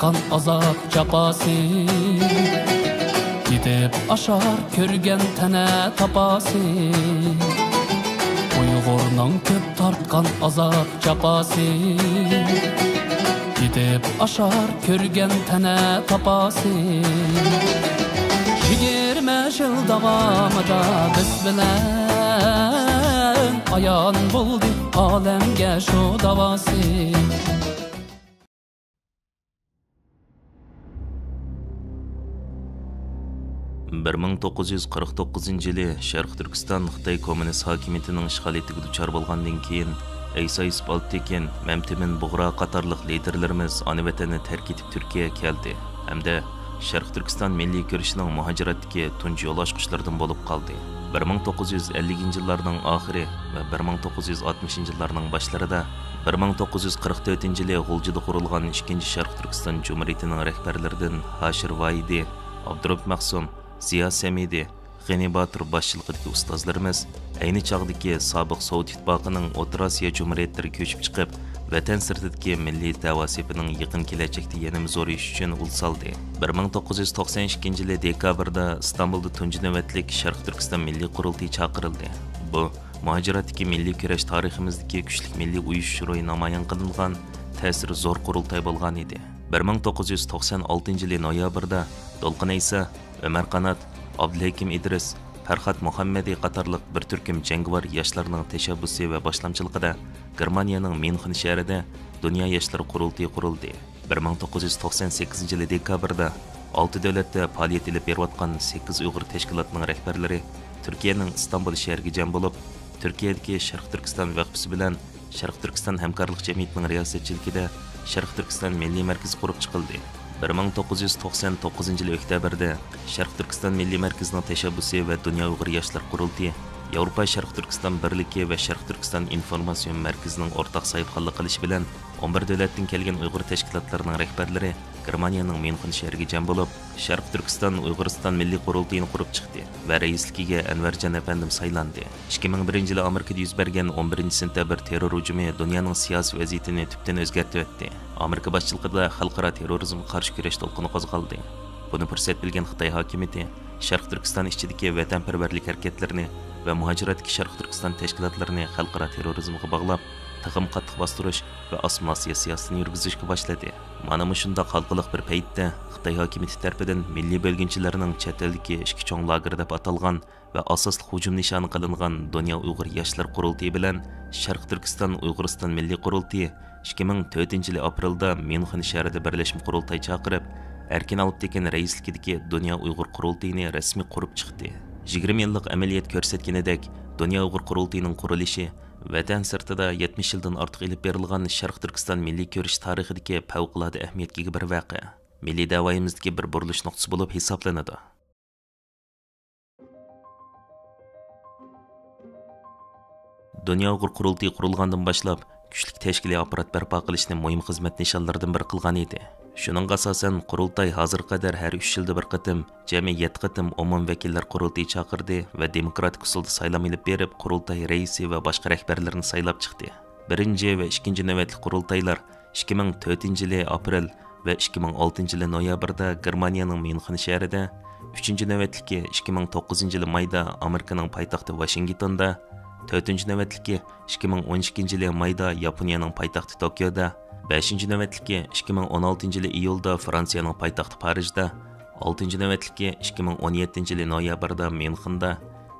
tartkan azap çapası Gidip aşar körgen tene tapası Uygur'dan köp tartkan azap çapası Gidip aşar körgen tene tapası 20 yıl davamıda biz bilen Ayan buldu alemge şu davası 1949-yılı Şarkı Türkistan Xitay Komünist hakimiyetinin işgaliyetiga duchor bo'lgandan keyin Eysa Isbaltekin, Memtimin Buğra qatarlıq liderlerimiz ana vatanni terk etib Türkiye'ye keldi. Hamda Şarkı Türkistan milliy kurashining muhojiratdagi tunji yo'l ochqichlaridan bo'lib qoldi. 1950-yillarning oxiri va 1960-yillarning boshlarida 1944-yili G'uljida qurilgan 2-chi Sharq Turkiston Jumhuriyatining rahbarlaridan Hashir Voidi, Abdurab Maqsum, Ziya Samidi, G'ani Batur boshchiligidagi ustozlarimiz ayni chog'dagi sobiq Sovet ittifoqining O'rta Osiyo jumhuriyatlari ko'chib chiqib, vatan sirtidagi milliy da'vo sepining yaqin kelajakda yanada zo'rayish uchun yo'l soldi. 1992-yili dekabrda Istanbulda tunji navbatlik Sharq Turkiston milliy qurultiyi chaqirildi. Bu muhojiratdagi milliy kurash tariximizdagi kuchli milliy uyushish ro'yi namoyon qilingan ta'siri zo'r qurultay bo'lgan edi. 1996-yili noyabrda To'lqin Aysa, Ömer Qanat, Abdulhakim Idris, Farhat Muhammadi qatorliq bir turkum jangovar yoshlarning tashabbusi va boshlamchiligida Germaniyaning Myunxen shahrida Dunyo yoshlar qurultiyi qurildi. 1998-yili dekabrda 6 davlatda faoliyat olib berayotgan 8 Uyg'ur tashkilotining rahbarlari Turkiyaning Istanbul shahriga jam bo'lib, Turkiyadagi Sharq Turkiston vaqfisi bilan Sharq Turkiston hamkorlik jamiyatining riyosatchiligida Sharq Turkiston milliy markazi qurib chiqildi. 1999-yili oktyabrda Sharq Turkiston milliy markazining tashabbusi va Dunyo Uyg'ur yoshlar qurultiyi Yevropa Sharq Turkiston birligi va Sharq Turkiston informatsion markazining o'rtaq saytxonlik qilishi bilan 11 davlatdan kelgan Uyg'ur tashkilotlarining rahbarlari Germaniyaning Myunxen shahriga jam bo'lib, Sharq Turkiston Uyg'uriston milliy qurultiyini qurib chiqdi va raisligiga Anvarjon afandim saylandi. 2001-yili Amerikada yuz bergan 11-sentabr terror hujumi dunyoning siyosiy vaziyatini tubdan o'zgartirib o'tdi. Amerika boshchiligida xalqaro terrorizmga qarshi kurash to'lqini qo'zg'aldi. Buni fursat bilgan Xitoy hokimiyati Sharq Turkiston ichidagi vatanparvarlik harakatlarini va muhojiratdagi Sharq Turkiston tashkilotlarini xalqaro terrorizmga bog'lab, taqim qattiq bostirish va osmosiya siyosatini yurgizishga boshladi. Mana shunda xalqiliq bir paytda Xitoy hokimiyati tomonidan milliy bo'lginchilarning chet eldagi ikki cho'ng lager deb atalgan va asosli hujum nishoni qilingan Dunyo Uyg'ur yoshlar qurultiyi bilan Sharq Turkiston Uyg'uriston milliy qurultiyi 2004-yili aprelda Myunxen shahrida birlashma qurultay chaqirib, Erkin Alptekin raisligidagi Dunyo Uyg'ur qurultiyini rasmiy qurib chiqdi. 20 yillik amaliyot ko'rsatganidek, Dunyo Uyg'ur qurultiyining qurilishi vatan sirtida 70 yildan ortiq ilib berilgan Sharq Turkiston milliy ko'rish tarixidagi favqulodda ahamiyatga bir voqea, milliy da'voyimizdagi bir burilish nuqtasi bo'lib hisoblanadi. Dunyo Uyg'ur qurultiyi qurilgandan boshlab kuchli tashkiliy apparat barpo qilishni muhim xizmat nishonlaridan biri qilgan edi. Shuning asosan qurultay hozir qadar har 3 yilda bir qatim, jami 7 qatim umum vakillar qurultiyi chaqirdi va demokratik usulda saylam ilib berib, qurultay raisi va boshqa rahbarlarni saylab chiqdi. 1 va 2 navbatli qurultaylar 2004-yili aprel va 2006-yili noyabrda Germaniyaning Myunxen shahrida, 3 navbatligi 2009-yili mayda Amerikaning poytaxti Washingtonda, 4 navbatligi 2012-yili mayda Yaponiyaning poytaxti Tokioda, 5 navbatligi 2016-yili iyulda Fransiyaning poytaxti Parijda, 6 navbatligi 2017-yili noyabrda Myunxenda,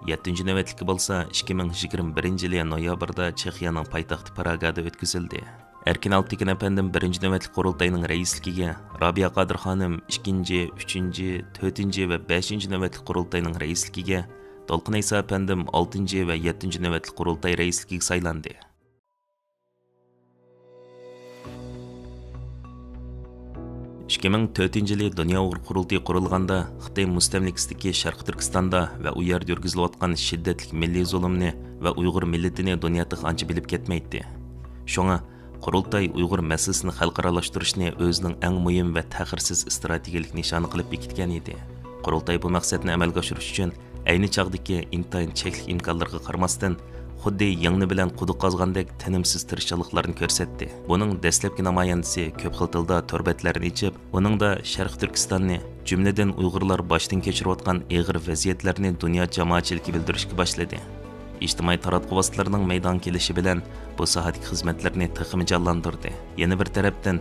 7 navbatligi bo'lsa 2021-yili noyabrda Chexiyaning poytaxti Pragada o'tkazildi. Erkin Alptekin afandim 1-navbatli qurultayning raisligiga, Robiya Qodir xonim 2, 3, 4 va 5-navbatli qurultayning raisligiga, To'lqin Aysa afandim 6 va 7-navbatli qurultay raisligiga saylandi. 2004-yili Dunyo Uyg'ur qurultiyi qurilganda Xitoy mustamlikasidagi Sharq Turkistonda va u yerda yurgizilayotgan shiddatli milliy zulmni va Uyg'ur millatini dunyoda ancha bilib ketmaydi. Shunga qurultay Uyg'ur masalasini xalqaralashtirishni o'zining eng muhim va ta'xirsiz strategik nishoni qilib bekitgan edi. Qurultay bu maqsadni amalga oshirish uchun ayni chog'dagi intayin cheklik imkonlarga qaramasdan xuddi yengni bilan quduq qazgandek tinimsiz tirishchiliklarni ko'rsatdi. Buning dastlabki namoyandasi ko'p xil tilda torbatlarni ichib, uningda Sharq Turkistonni, jumladan Uyg'urlar boshdan kechirayotgan og'ir vaziyatlarni dunyo jamoatchiligi bildirishga boshladi. İctimai taratquv vositalarining maydon kelishi bilan bu sohadagi xizmatlarni texmi jonlantirdi. Yana bir tarafdan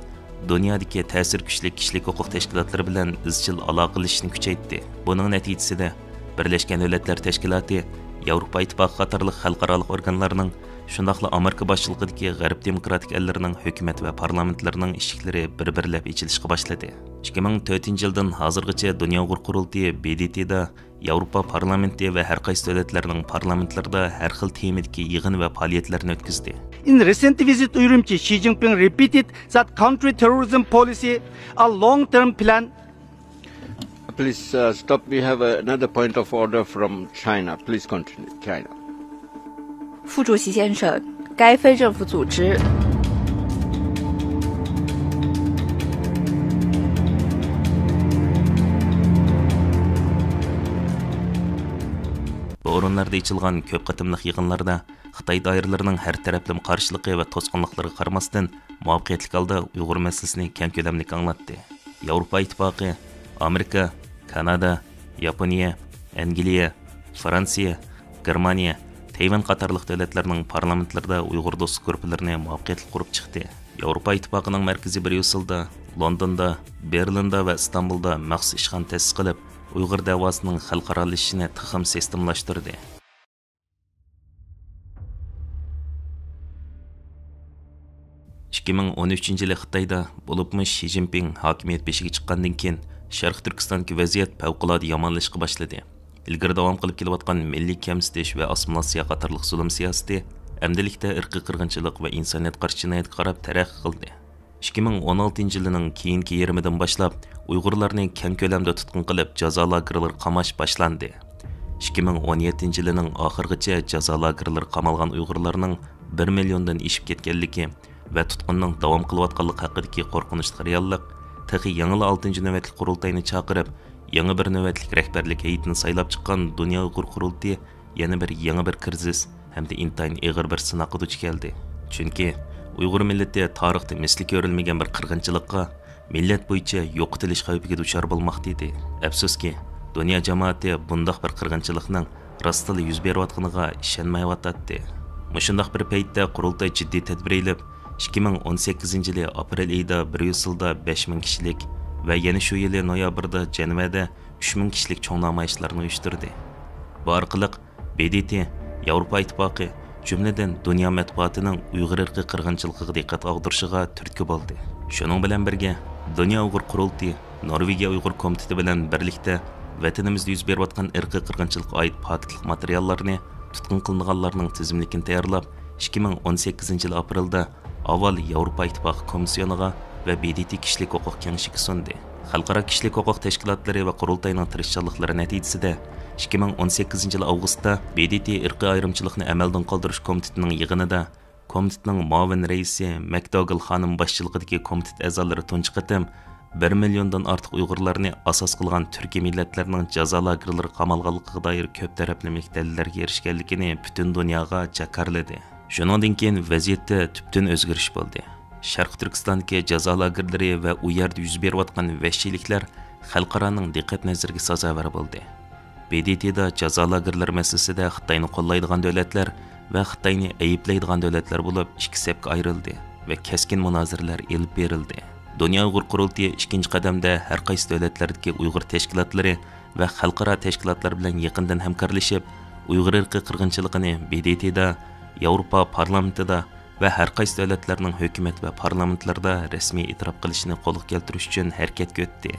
dunyodagi ta'sir kuchli kishilik huquq tashkilotlari bilan izchil aloqalashishni kuchaytirdi. Buning natijasida Birleşken Milletler Teşkilatı, Avrupa İttifaqı qatorliq xalqaro organlarning, shundaqla Amerika boshchiligidagi G'arb demokratik ellarning hukumat va parlamentlarining eshiklari bir-birlab ochilishga boshladi. 2004-yildan hozirgacha Dunyo Uyg'ur qurultiyi BDTda, Avrupa parlamenti va har qaysi davlatlarning parlamentlarida har xil temadagi yig'in va faoliyatlarni o'tkazdi. In recent visit Uyurumqi, Xi Jinping repeated that counter-terrorism policy a long-term plan. Please stop. We have another point of order from China. Please continue. China. 副主席先生，该非政府组织 Bu o'rinlarda ichilgan ko'p qatimliq yig'inlarda Xitoy doiralarining har taraflama qarshiligi va to'sqinliklariga qaramasdan muvaffaqiyatli holda Uyg'ur masalasini keng ko'lamli anglatdi. Yevropa Ittifoqi, Amerika, Kanada, Yaponiya, Angliya, Fransiya, Germaniya, Tayvan qatorliq davlatlarning parlamentlarida Uyg'ur do'stlik guruhlarini muvaffaqiyatli qurib chiqdi. Yevropa Ittifoqining markazi Bryusselda, Londonda, Berlinda va Istanbulda maxsus ishxona ta'sis qilib, Uyg'ur davosining xalqaralashishini tixim sistemlashtirdi. yili Xitoyda bo'libmi Xi Jinping hokimiyat beshiga chiqqandan keyin Sharq Turkistondagi vaziyat favqulodda yomonlashishga boshladi. Ilgari davom qilib kelayotgan milliy kamsitish va assimilyatsiya qatorliq zulm siyosati amdilikda irqiy qirg'inchilik va insoniyat qarshi jinoyatga qarab taraqqiy qildi. 2016-yilning keyingi yarmidan boshlab Uyg'urlarni keng ko'lamda tutqun qilib jazo lagerlari qamash boshlandi. 2017-yilning oxirigacha jazo lagerlari qamalgan Uyg'urlarning 1 milliondan ishib ketganligi va tutqunning davom qilayotganligi haqidagi qo'rqinchli reallik texi yangi 6-navbatlik qurultayni chaqirib, yangi bir navbatlik rahbarlik heyetini saylab chiqqan Dunyo Uyg'ur qurultiyi yana bir yangi bir krizis hamda intayin og'ir bir sinoqqa duch keldi. Chunki Uyg'ur millati tarixda misli ko'rilmagan bir qirg'inchilikqa, millat bo'yicha yo'qotilish xavfiga duchor bo'lmoqda edi. Afsuski, dunyo jamoati bundoq bir qirg'inchilikning rostila yuz berayotganiga ishonmayotdi. Mushundaq bir paytda qurultay jiddiy tadbir olib, 2018-yili aprel oyida Bryusselda 5000 kishilik va yana shu yili noyabrda Jenevada 3000 kishilik cho'ng namoyishlarni uyushtirdi. Bu orqali BDT, Yevropa Ittifoqi, jumladan dunyo matbuotining Uyg'ur irqiy qirg'inchiligiga diqqat og'dirishiga turtki bo'ldi. Shuning bilan birga Dunyo Uyg'ur qurultiyi Norvegiya Uyg'ur komiteti bilan birlikda vatanimizda yuz berayotgan irqiy qirg'inchilikqa oid faktlik materiallarni tutqun qilinganlarning tizimligini tayyorlab, 2018-yil aprelda avval Yevropa Ittifoqi komissiyoniga va BDT kishilik huquq kengashiga sundi. Xalqaro kishilik huquq tashkilotlari va qurultayning tirishchanliklari natijasida 2018-yil avgustda BDT irqiy ayrimchilikni amaldan qoldirish komitetining yig'inida komitetning muavin raisi McDougall xonim boshchiligidagi komitet a'zolari tunji qatim 1 milliondan ortiq Uyg'urlarni asos qilgan Turkiy millatlarning jazo lagerlari qamalganligiga doir ko'p taraflama dalillarga erishganligini butun dunyoga jakarladi. Shuningdan keyin vaziyatda tubdan o'zgarish bo'ldi. Sharq Turkistondagi jazo lagerlari va u yerda yuz berayotgan vahshiyliklar xalqaroning diqqat nazariga sazovor bo'ldi. BDTda jazo lagerlari masalasida Xitoyni qo'llaydigan davlatlar va Xitoyni ayblaydigan davlatlar bo'lib ikki safga ayrildi va keskin munozaralar elib berildi. Dunyo Uyg'ur qurultiyi ikkinchi qadamda har qaysi davlatlardagi Uyg'ur tashkilotlari va xalqaro tashkilotlar bilan yaqindan hamkorlashib, Uyg'ur irqiy qirg'inchiligini BDTda, Yevropa parlamentida va har qaysi davlatlarning hukumat va parlamentlarida rasmiy e'tirof qilishini qo'lga keltirish uchun harakatga o'tdi.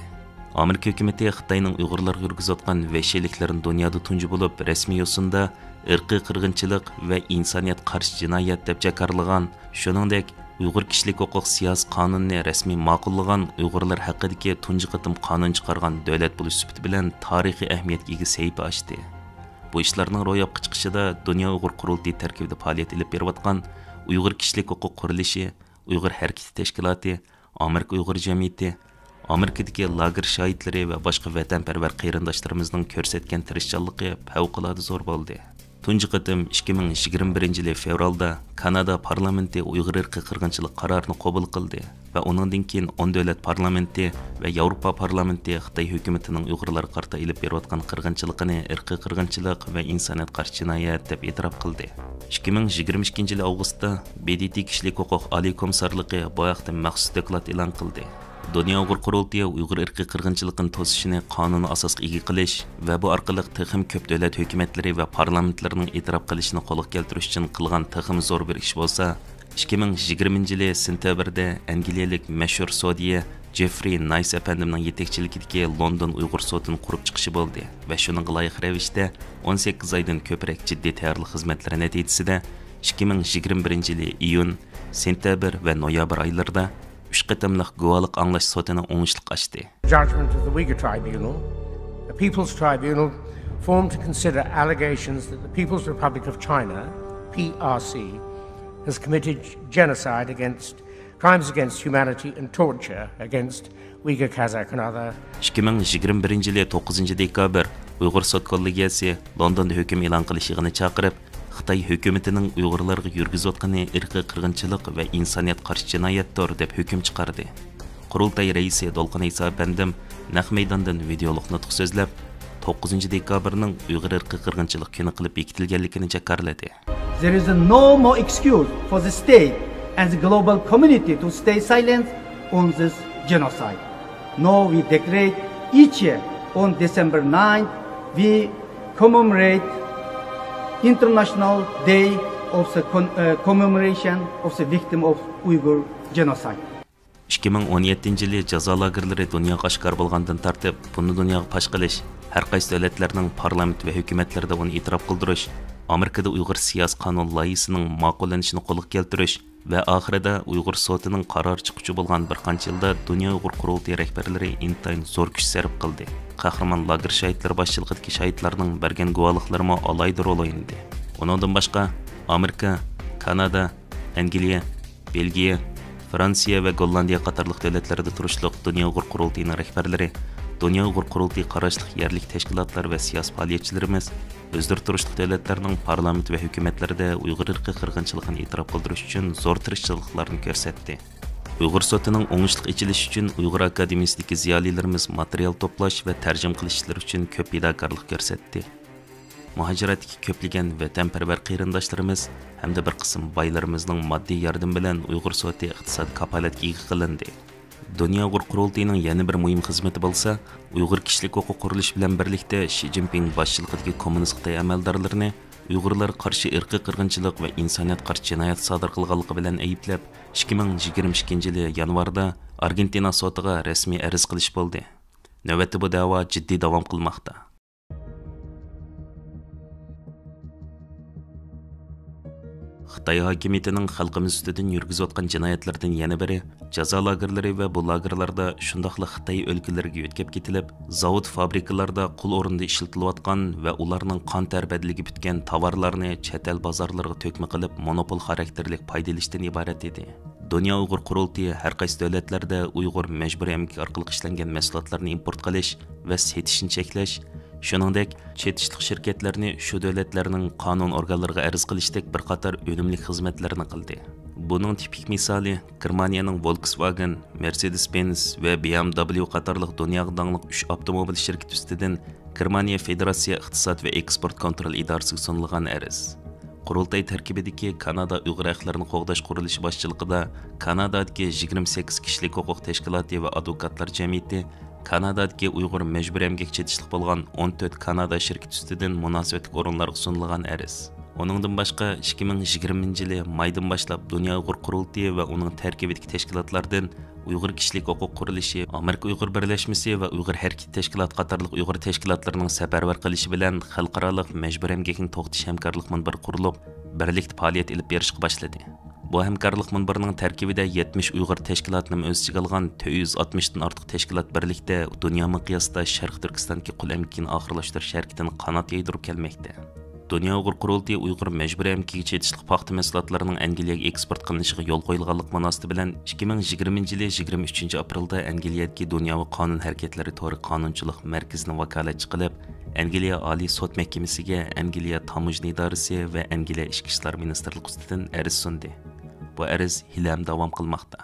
Amerika hukumati Xitoyning Uyg'urlarga yurgizayotgan vahshiyliklarni dunyoda tunji bo'lib rasmiy yo'sinda irqiy qirg'inchilik va insoniyat qarshi jinoyat deb jakarlagan, shuningdek Uyg'ur kishilik huquq siyosiy qonunini rasmiy ma'qullagan Uyg'urlar haqidagi tunji qatim qonun chiqargan davlat bo'lish sifati bilan tarixiy ahamiyatga ega sahifa ochdi. Bu ishlarning ro'yobga chiqishida Dunyo Uyg'ur qurultiyi tarkibida faoliyat olib berayotgan Uyg'ur kishilik huquq qurilishi, Uyg'ur harakati tashkiloti, Amerika Uyg'ur jamiyati, Amerikadagi lager shohidlari va boshqa vatanparvar qarindoshlarimizning ko'rsatgan tirishchanligi favqulodda zo'r bo'ldi. Tunji qatim 2021 yili fevralda Kanada parlamenti Uyg'ur irqi qirg'inchilik qarorini qabul qildi va undan keyin 10 davlat parlamenti va Yevropa parlamenti Xitoy hukumatining Uyg'urlar qarta ilib berayotgan qirg'inchiligini irqiy qirg'inchilik va insoniyat qarshi jinoyat deb e'tirof qildi. 2022 yili avgustda BDT kishilik huquq oliy komissarligi bu haqda maxsus deklaratsiya e'lon qildi. Dünya Uyghur Qurultayı Uyghur irqiy qirg'inchiligini to'sishini qonuniy asosga ega qilish va bu orqali texim ko'p davlat hukumatlari va parlamentlarining e'tirof qilishini qo'lga keltirish uchun qilgan texim zo'r bir ish bo'lsa, 2020 yili sentyabrda Angliyalik mashhur sodiya Jeffrey Nice efendimning yetakchiligidagi London Uyg'ur sudini qurib chiqishi bo'ldi va shuning loyiha ravishda 18 oydan ko'proq jiddiy tayyorlik xizmatlari natijasida 2021 yili iyun, sentyabr va noyabr oylarida 3 qatimliq guvohlik anglash sudini o'ngishliq ochdi. Judgment of the Uyghur Tribunal, the People's Tribunal, formed to consider allegations that the People's Republic of China, PRC, has committed genocide against crimes against humanity and torture against Uyghur, Kazakh and other. 2021 yili 9 dekabr Uyg'ur sud kollegiyasi Londonda hukm e'lon qilish yig'ini chaqirib, Xitoy hukumatining Uyg'urlarga yurgizayotgani irqiy qirg'inchilik va insoniyat qarshi jinoyatdir deb hukm chiqardi. Qurultay raisi Dolqin Iso afandim naq maydondan videoliq nutq so'zlab 9 dekabrning Uyg'ur irqiy qirg'inchilik kuni qilib bekitilganligini jakarladi. There is no more excuse for the state and the global community to stay silent on this genocide. Now we declare each year on December 9th we commemorate International Day of the commemoration of the victim of Uyghur genocide. 2017 yili jazo lagerlari dunyoga oshkor bo'lgandan tartib, buni dunyoga pash qilish, har qaysi davlatlarning parlament va hukumatlarida uni e'tirof qildirish, Amerikada Uyg'ur siyosiy qonun loyihasining ma'qullanishini qo'lga keltirish va oxirida Uyg'ur sotining qaror chiquvchi bo'lgan bir qancha yilda Dunyo Uyg'ur Qurultayi rahbarlari intayin zo'r kuch sarf qildi. Qahramon lager shahidlari boshchiligidagi shahidlarning bergan guvohliklarimi alayda rol o'ynadi. Undan boshqa Amerika, Kanada, Angliya, Belgiya, Fransiya va Gollandiya qatorliq davlatlarda turishliq Dunyo Uyg'ur Qurultayining rahbarlari, Dunyo Uyg'ur Qurultayi qarashliq yerlik tashkilotlar va siyosiy faoliyatchilarimiz o'zdir turishliq davlatlarning parlament va hukumatlarida Uyg'ur irqiy qirg'inchiligini e'tirof qildirish uchun zo'r tirishchiliklarni ko'rsatdi. Uyg'ur sotining o'ngishliq ichilishi uchun Uyg'ur akademiyasidagi ziyolilarimiz material to'plash va tarjim qilish ishlari uchun ko'p fidokorlik ko'rsatdi. Muhojiratdagi ko'plagan vatanparvar qarindoshlarimiz hamda bir qism boylarimizning moddiy yordam bilan Uyg'ur soti iqtisod kafolatga ega qilindi. Dunyo Uyg'ur Qurultayining yana bir muhim xizmati bo'lsa, Uyg'ur kishilik huquq qurilishi bilan birlikda Xi Jinping boshchiligidagi kommunist Xitoy amaldorlarini Uyg'urlar qarshi irqiy qirg'inchilik va insoniyat qarshi jinoyat sodir qilganligi bilan ayblab, 2022 yili yanvarda Argentina sotiga rasmiy arz qilish bo'ldi. Navbatda bu da'vo jiddiy davom qilmoqda. Xitoy hokimiyatining xalqimiz ustidan yurgizayotgan jinoyatlardan yana biri jazo lagerlari va bu lagerlarda shundoqla Xitoy o'lkalariga yo'tkab ketilib, zavod fabrikalarda qul o'rnida ishlatilayotgan va ularning qon tarbadligi bitgan tovarlarni chet el bozorlariga to'kma qilib monopol xarakterli foydalanishdan iborat edi. Dunyo Uyg'ur Qurultayi har qaysi davlatlarda Uyg'ur majburiy emgak orqali ishlangan mahsulotlarni import qilish va setishni cheklash, shuningdek chetishliq shirkatlarni shu davlatlarning qonun organlariga arz qilishdek bir qator o'nimli xizmatlarni qildi. Buning tipik misoli Germaniyaning Volkswagen, Mercedes-Benz va BMW qatorliq dunyoga dangliq 3 avtomobil shirkati ustidan Germaniya Federatsiya iqtisod va eksport kontrol idorasiga sunilgan arz. Qurultay tarkibidagi Kanada Uyg'ur haqlarini qo'g'dash qurilishi boshchiligida Kanadadagi 28 kishilik huquq tashkiloti va advokatlar jamiyati Kanadadagi Uyg'ur majburiy emgak chetishliq bo'lgan 14 Kanada shirkati ustidan munosabatli o'rinlarga sunilgan arz. Onundan boshqa 2020 yili maydan boshlab Dunyo Uyg'ur Qurultayi va uning tarkibidagi tashkilotlardan Uyg'ur kishilik huquq qurilishi, Amerika Uyg'ur birlashmasi va Uyg'ur harakaat tashkiloti qatorliq Uyg'ur tashkilotlarining safarbar qilishi bilan xalqaro majburiy emgakni to'xtatish hamkorlik minbari qurilib, birlikda faoliyat olib berishga boshladi. Bu hamkorlik minbarining tarkibida 70 Uyg'ur tashkilotini o'z ichiga olgan 460 dan ortiq tashkilot birlikda dunyo miqyosida Sharq Turkistondagi qul emgakini oxirlashtirish harakatini qanot yaydirib kelmoqda. Dunyo Uyg'ur Qurultayi Uyg'ur majburiy emgak chetishliq paxta mahsulotlarining Angliyaga eksport qilinishiga yo'l qo'yilganlik munosabati bilan 2020 yili 23 aprelda Angliyadagi dunyoviy qonun harakatlari to'g'ri qonunchilik markazini vakolatchi qilib, Angliya Oliy sud mahkamasiga Angliya Tamojna idorasi va Angliya Ichki ishlar ministrligi ustidan ariz sundi. Bu ariz hali ham davom qilmoqda.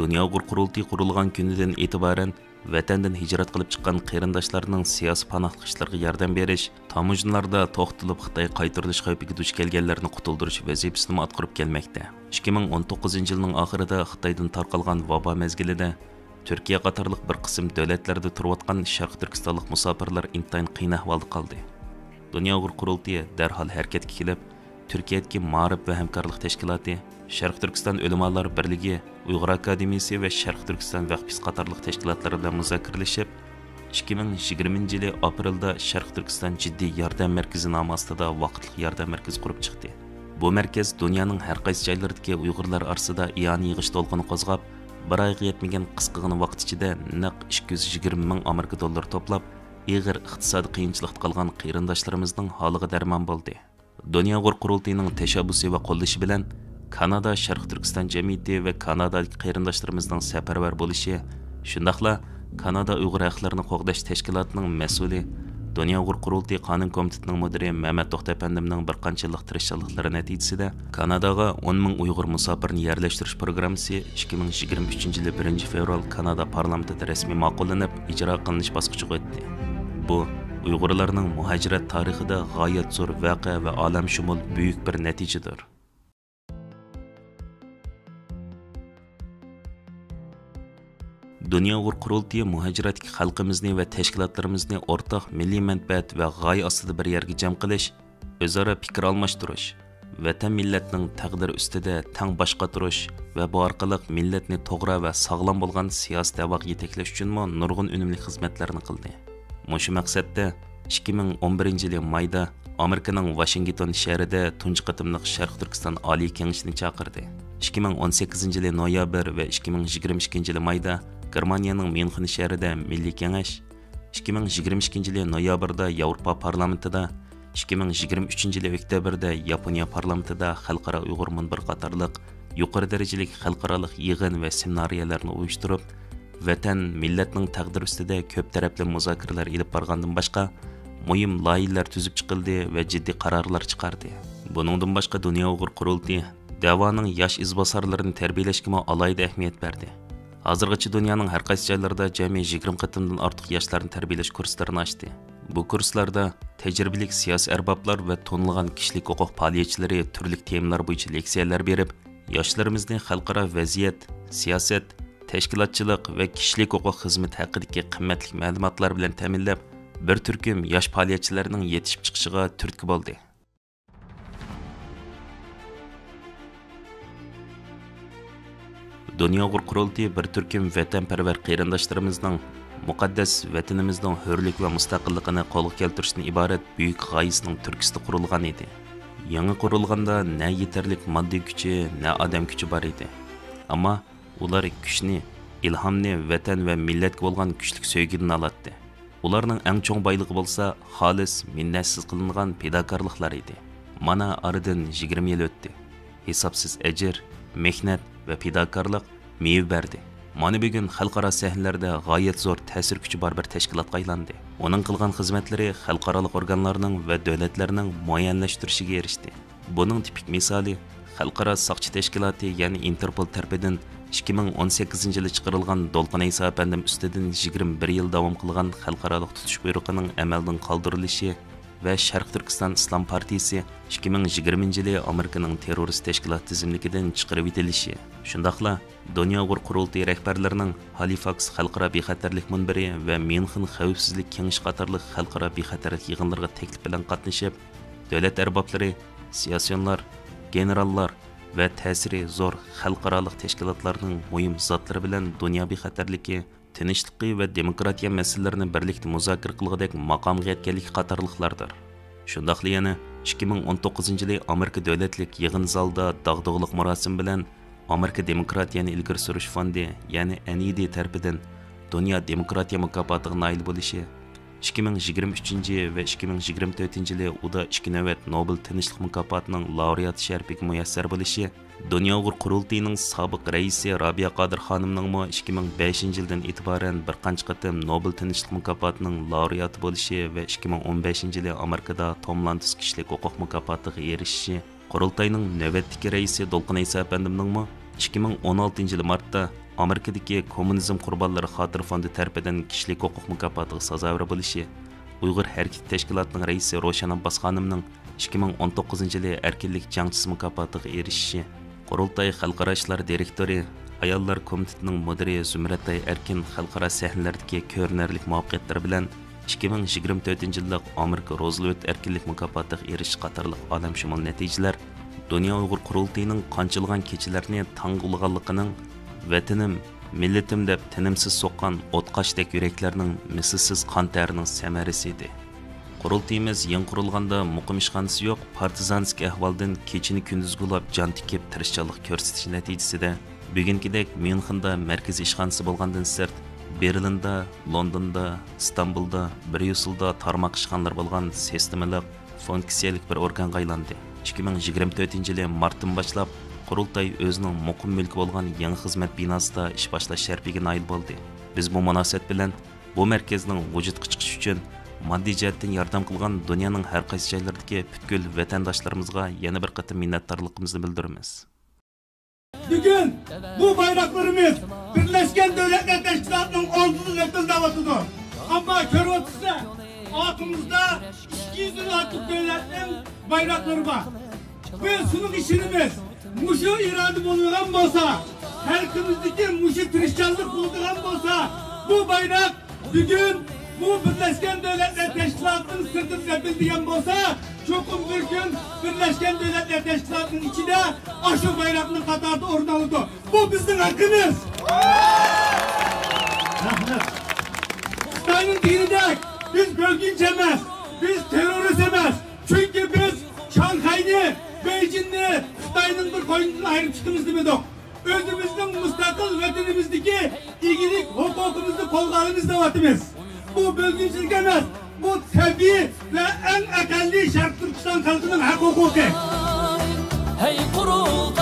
Dünya Uyg'ur qurultiyi qurilgan kunidan e'tiboran vatandan hijrat qilib chiqqan qarindoshlarning siyosiy panohlik ishlariga yordam berish, tamojnalarda to'xtalib Xitoy qaytarilish xavfiga duch kelganlarni qutuldirish vazifasini atqarib kelmoqda. 2019-yilning oxirida Xitoydan tarqalgan vabo mezgilida Turkiya qatorliq bir qism davlatlarda turayotgan Sharq Turkistonlik musofirlar intayin qiyin ahvolda qoldi. Dünya Uyg'ur qurultiyi darhol harakatga kelib, Turkiyadagi Ma'rif va hamkorlik tashkiloti, Sharq Turkiston Ulamolar birligi, Uyg'ur akademiyasi va Sharq Turkiston vaqfisi qatorliq tashkilotlar bilan muzokiralashib, 2020-yil aprelda Sharq Turkiston jiddiy yordam markazi nomi ostida vaqtli yordam markazi qurib chiqdi. Bu markaz dunyoning har qaysi joylaridagi Uyg'urlar orasida iyoni yig'ish to'lqini qo'zg'ab, bir oyga yetmagan qisqagina vaqt ichida naq 220 ming Amerika dollari to'plab, ig'ir iqtisodiy qiyinchilikda qolgan qarindoshlarimizning holiga darmon bo'ldi. Dünya Uyg'ur qurultiyining tashabbusi va qo'llashi bilan Kanada Sharq Turkiston jamiyati va Kanadalik qarindoshlarimizning safarbar bo'lishi, shundaqla Kanada Uyg'ur haqlarini qo'g'dash tashkilotining mas'uli, Dünya Uyg'ur qurultiyi qonun komitetining mudiri Mehmet To'xta apandimning bir qancha tirishchiliklari natijasida Kanadaga 10 ming Uyg'ur musofirni yerlashtirish programmasi 2023-yil 1 fevral Kanada parlamentida rasmiy ma'qullanib, ijro qilinish bosqichiga o'tdi. Bu Uyg'urlarning muhajirat tarixida g'oyat zo'r voqea va olamshumul buyuk bir natijadir. Dünya Uyg'ur qurultiyi muhajiratga xalqimizni va tashkilotlarimizni o'rtaq milliy manfaat va g'oya ostida bir yerga jam qilish, o'zaro fikr almashtirish, vatan millatning taqdiri ustida tang bosh qotirish va bu orqali millatni to'g'ri va sog'lom bo'lgan siyosiy da'voga yetaklash uchun nurg'un unumli xizmatlarni qildi. Mushu maqsadda 2011-yil mayda Amerikaning Washington shahrida tunji qatimliq Sharq Turkiston Oliy kengashini chaqirdi. 2018-yil noyabr va 2022-yil mayda Germaniyaning München shahrida Milliy kengash, 2022-yil noyabrda Yevropa parlamentida, 2023-yil oktyabrda Yaponiya parlamentida xalqaro Uyg'ur munbir qatorliq yuqori darajali xalqaro yig'in va seminariyalarni uyushtirib, vatan millatning taqdiri ustida ko'p tarafli muzokaralar olib borgandan boshqa muhim loyihalar tuzib chiqildi va jiddiy qarorlar chiqardi. Buningdan boshqa Dünya Uyg'ur qurultiyi da'voning yosh izbosarlarini tarbiyalashga alohida ahamiyat berdi. Hozirgacha dunyoning har qaysi joylarida jami 20 qatimdan ortiq yoshlarni tarbiyalash kurslarini ochdi. Bu kurslarda tajribali siyosiy arboblar va to'nilgan kishilik huquq faoliyatchilari turli temalar bo'yicha leksiyalar berib, yoshlarimizni xalqaro vaziyat, siyosat, tashkilotchilik va kishilik huquq xizmati haqidagi qimmatli ma'lumotlar bilan ta'minlab, bir turkum yosh faoliyatchilarning yetishib chiqishiga turtki bo'ldi. Dünya Uyg'ur qurultiyi bir turkum vatanparvar qarindoshlarimizning muqaddas vatanimizning hurlik va mustaqilligini qo'lga keltirishdan iborat buyuk g'oyasining turkisida qurilgan edi. Yangi qurilganda na yetarlik moddiy kuchi, na odam kuchi bor edi. Ammo ular kuchni, ilhomni vatan va millatga bo'lgan kuchlik sevgidan oladi. Ularning eng cho'ng boyligi bo'lsa, xolis, minnatsiz qilingan fidokorliklar edi. Mana aradan 20 yil o'tdi. Hisobsiz ajr, mehnat va fidokorlik meyve berdi. Mana bugun xalqaro sahnalarda g'oyat zo'r ta'sir kuchi bor bir tashkilotga aylandi. Uning qilgan xizmatlari xalqaro organlarning va davlatlarning muayyanlashtirishiga erishdi. Buning tipik misoli xalqaro soqchi tashkiloti, ya'ni Interpol tarafidan 2018-yil chiqarilgan Dolqin Aysa apandim ustidan 21 yil davom qilgan xalqaro tutish buyrug'ining amaldan qoldirilishi va Sharq Turkiston Islom partiyasi 2020-yili Amerikaning terrorist tashkilot tizimligidan chiqarib etilishi. Shundaqla Dünya Uyg'ur qurultiyi rahbarlarining Halifax xalqaro bexatarlik munbiri va München xavfsizlik kengashi qatorliq xalqaro bexatarlik yig'inlariga taklif bilan qatnashib, davlat arboblari, siyosiyonlar, generallar va ta'siri zo'r xalqaro tashkilotlarning muhim zotlari bilan dunyo bexatarligi, tinchligi va demokratiya masalalarini birlikda muzokara qilgudek maqomga yetganlik qatorliqlardir. Shundaqla yana 2019-yili Amerika davlatlik yig'in zalida dag'dug'liq marosim bilan Amerika demokratiyani ilgari surish fondi, ya'ni NED tarafidan Dunyo demokratiya mukofotiga nail bo'lishi 2023 ve 2024 yılı uda 2 növbet Nobel Tinchlik Mükafatı'nın laureat şerpiga müyesser bo'lishi, Dünya Uyghur Qurultayı'nın sabık reisi Rabia Qadir Xonimning 2005 yıldan itibaren bir qancha qatim Nobel Tinchlik Mükafatı'nın laureati bo'lishi ve 2015 yılı Amerikada Tom Lantos kişilik huquq mükafatıga erishishi, Qurultayı'nın növbetdagi reisi Dolqin Isa efendimning 2016 yılı Mart'ta Amerikadagi Kommunizm Qurbonlari Xotir fondi tarafidan kişilik huquq mükafatıga sazovor bo'lishi, Uyg'ur Hareket Tashkilotining raisi Roshan Abbas xonimning 2019 yılı erkinlik jangchisi mükafatıga erishishi, Qurultay Xalqaro ishlar direktori, Ayollar komitetining mudiri Zumratay Erkin xalqaro sahnalardagi ko'rinarli muvaffaqiyatlari bilan 2024 yillik Amerika Roosevelt erkinlik mukofotiga erishish qatorliq olamshumul natijalar Dünya Uyghur Qurultayı'nın qanchilgan kechilarni tang'ilganligining, vatanim, millatim deb tinimsiz so'qqan o'tqashdek yuraklarning mislsiz qon terining samarasi edi. Qurultayimiz yangi qurilganda muqim ishxonasi yo'q, partizansk ahvoldan kechini kunduzgulab jon tikib tirishchilik ko'rsatish natijasida bugünkidek Myunxenda markaziy ishxonasi bo'lgandan sirt Berlinda, Londonda, Istanbulda, Bryusselda tarmoq ishxonalar bo'lgan sistemalik, funksiyalik bir organga aylandi. 2024 yılı Mart'tan başlap Qurultay o'zining muqim mulki bo'lgan yangi xizmat binosida ish boshlash sharpiga nail bo'ldi. Biz bu munosabat bilan bu markazning vujudga chiqishi uchun moddiy jihatdan yordam qilgan dunyoning har qaysi joylaridagi butkul vatandoshlarimizga yana bir qatim minnatdorligimizni bildiramiz. Bugün bu bayraklarımız Birleşken Devletler Teşkilatı'nın ordulu yakıldavatıdır. Ama körvatırsa altımızda 200'ün artık devletlerin bayrakları var. Ve sunum işimiz muşu iradı bulunan olsa, halkımızdaki muşu Hristiyanlık bulunan olsa, bu bayrak bugün bu Birleşken Devletler Teşkilatı'nın sırtında bildiğim olsa, çokum bir gün Birleşken Devletler Teşkilatı'nın içine aşı bayrağının katarda oradalıdır. Bu bizim hakkımız. Xitayning dinidek biz bölgünç emez, biz terörist emez. Çünkü biz Şanghay'ni, Beijing'ni Xitayning bir koyundan ayırıp çıkımız demedik. Özümüzün müstakil vatanimizdeki ilgilik hukukumuzu kollarımızda vatimiz. Bu bölgünçülük emez, bu tabii ve en akalli Şark Türkistan halkının hak hukuku. Hey Qurultay